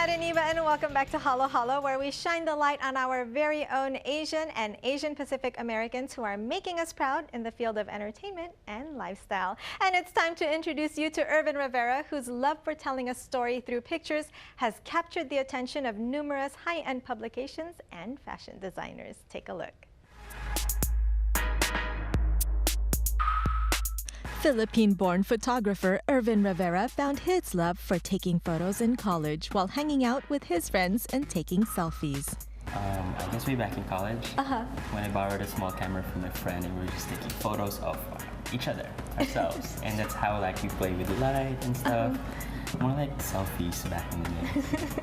at Iniba and welcome back to Halo Halo, where we shine the light on our very own Asian and Asian Pacific Americans who are making us proud in the field of entertainment and lifestyle. And it's time to introduce you to Irvin Rivera, whose love for telling a story through pictures has captured the attention of numerous high-end publications and fashion designers. Take a look. Philippine-born photographer Irvin Rivera found his love for taking photos in college while hanging out with his friends and taking selfies. I guess way back in college, when I borrowed a small camera from my friend and we were just taking photos of each other, ourselves. And that's how we play with the light and stuff. More like selfies back in the day.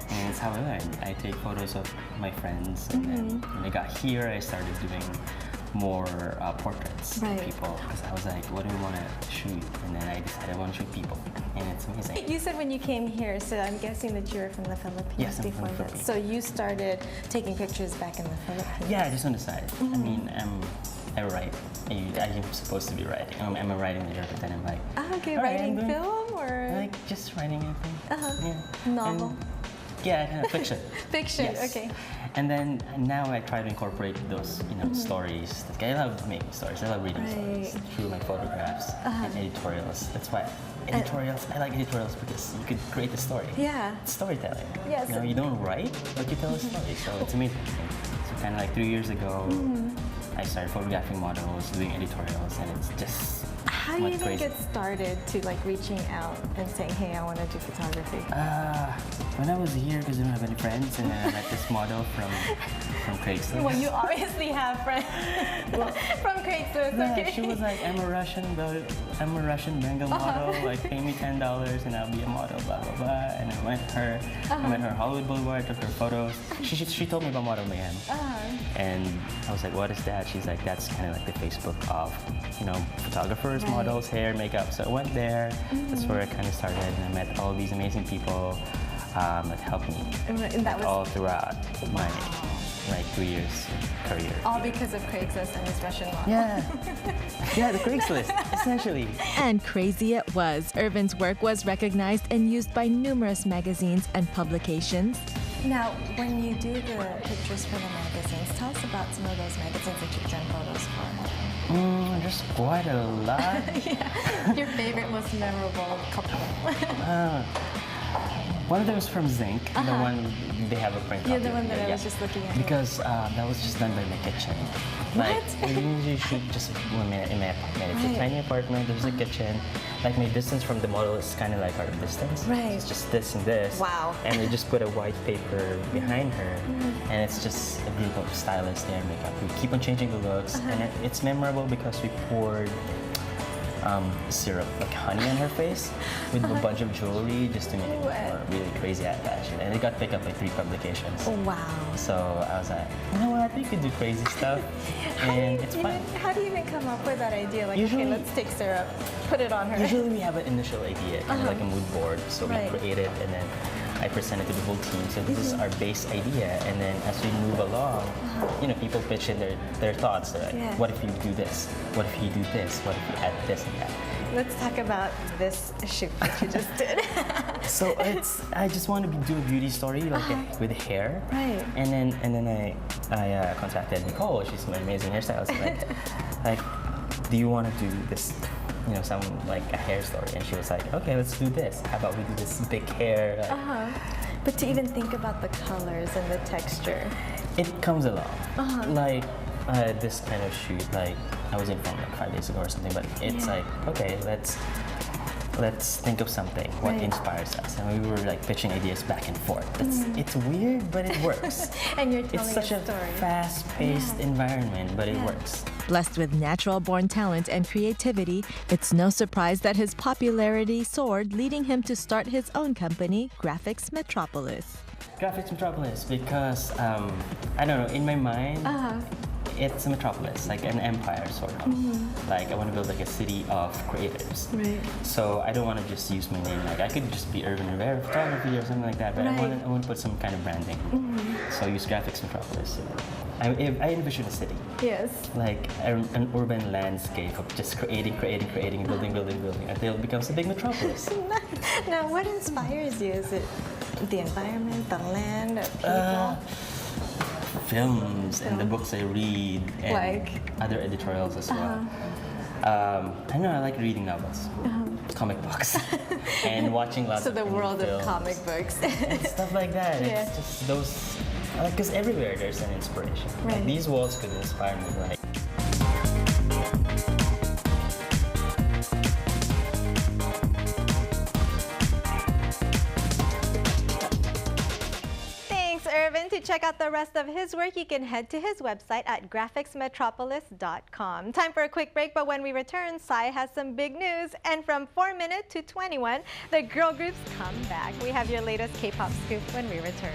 And that's how I learned. I take photos of my friends, and then when I got here, I started doing more portraits of people, because I was like, what do I want to shoot? And then I decided I want to shoot people, and it's amazing. You said when you came here, so I'm guessing that you were from the Philippines. Yes, I'm before from the Philippines. So you started taking pictures back in the Philippines? Yeah, just on the side. I mean, I write. I'm supposed to be writing. I'm a writing major, but then I'm like, okay, right, writing film or? Like just writing anything. Yeah. Novel? And, yeah, kind of fiction. Fiction, yes. okay. And then now I try to incorporate those, stories. I love making stories. I love reading stories through my photographs and editorials. That's why editorials. I like editorials because you could create a story. Yeah. It's storytelling. Yes. You don't write, but you tell a story. So it's amazing. So kind of like 3 years ago, I started photographing models, doing editorials, and it's just. How do you even get started to reaching out and saying, hey, I want to do photography? When I was here, because I don't have any friends, and then I met this model from Craigslist. Well, you obviously have friends from Craigslist, okay? She was like, I'm a Russian Bengal model, pay me $10 and I'll be a model, blah, blah, blah. And I met her, Hollywood Boulevard, took her photos. She told me about Model Mayhem. And I was like, what is that? She's like, that's kind of like the Facebook of, photographers, models, hair, makeup. So I went there. That's where I kind of started, and I met all these amazing people that helped me all throughout my 3 years career. All because of Craigslist and this Russian model. Yeah, the Craigslist, essentially. And crazy it was. Irvin's work was recognized and used by numerous magazines and publications. Now, when you do the pictures for the magazines, tell us about some of those magazines that you've done photos for. There's quite a lot. Yeah. Your favorite, most memorable couple? One of them is from Zinc, the one they have a print copy. Yeah, the one that I was just looking at. Because that was just done by my kitchen. What? We usually shoot just in my apartment. It's a tiny apartment, there's a kitchen. My distance from the model is kind of like our distance. Right. It's just this and this. Wow. And we just put a white paper behind her. And it's just a group of stylists there and makeup. We keep on changing the looks. And it's memorable because we poured syrup, honey on her face with a bunch of jewelry just to make it more really crazy at fashion. And it got picked up by 3 publications. Oh, wow. So I was like, you know what, we could do crazy stuff. And it's fun. How do you even come up with that idea? Usually, okay, let's take syrup, put it on her. Usually we have an initial idea, kind of like a mood board. So we create it, and then I present it to the whole team. So this is our base idea, and then as we move along, people pitch in their thoughts. They're like, what if you do this? What if you do this? What if you add this and that? Let's talk about this shoot that you just did. So I just want to do a beauty story, with hair. Right. And then I contacted Nicole. She's my amazing hairstylist. Like, do you want to do this? Some a hair story, and she was like, okay, let's do this. How about we do this big hair? But to even think about the colors and the texture, it comes along. This kind of shoot, I was in film 5 days ago or something, but it's okay, let's think of something. What inspires us? And we were pitching ideas back and forth. It's weird, but it works. And you're telling it's such a fast-paced environment, but it works. Blessed with natural-born talent and creativity, it's no surprise that his popularity soared, leading him to start his own company, Graphics Metropolis. Graphics Metropolis, because, I don't know, in my mind, it's a metropolis, an empire, sort of. I want to build a city of creatives. Right. So I don't want to just use my name. I could just be Irvin Rivera Photography or something like that, but I want to put some kind of branding. So I use Graphics Metropolis. I envision a city. Yes. An urban landscape of just creating, building, until it becomes a big metropolis. Now, what inspires you? Is it the environment, the land, people? Films and the books I read and Like? other editorials as well. I don't know, I like reading novels, comic books, and watching lots So of the indie world of films comic books. and stuff like that. Yeah. It's just those, because everywhere there's an inspiration. Right. Like these walls could inspire me. Like, Thanks, Irvin. To check out the rest of his work, you can head to his website at graphicsmetropolis.com. Time for a quick break, but when we return, Sai has some big news. And from 4-minute to 21, the girl groups come back. We have your latest K-pop scoop when we return.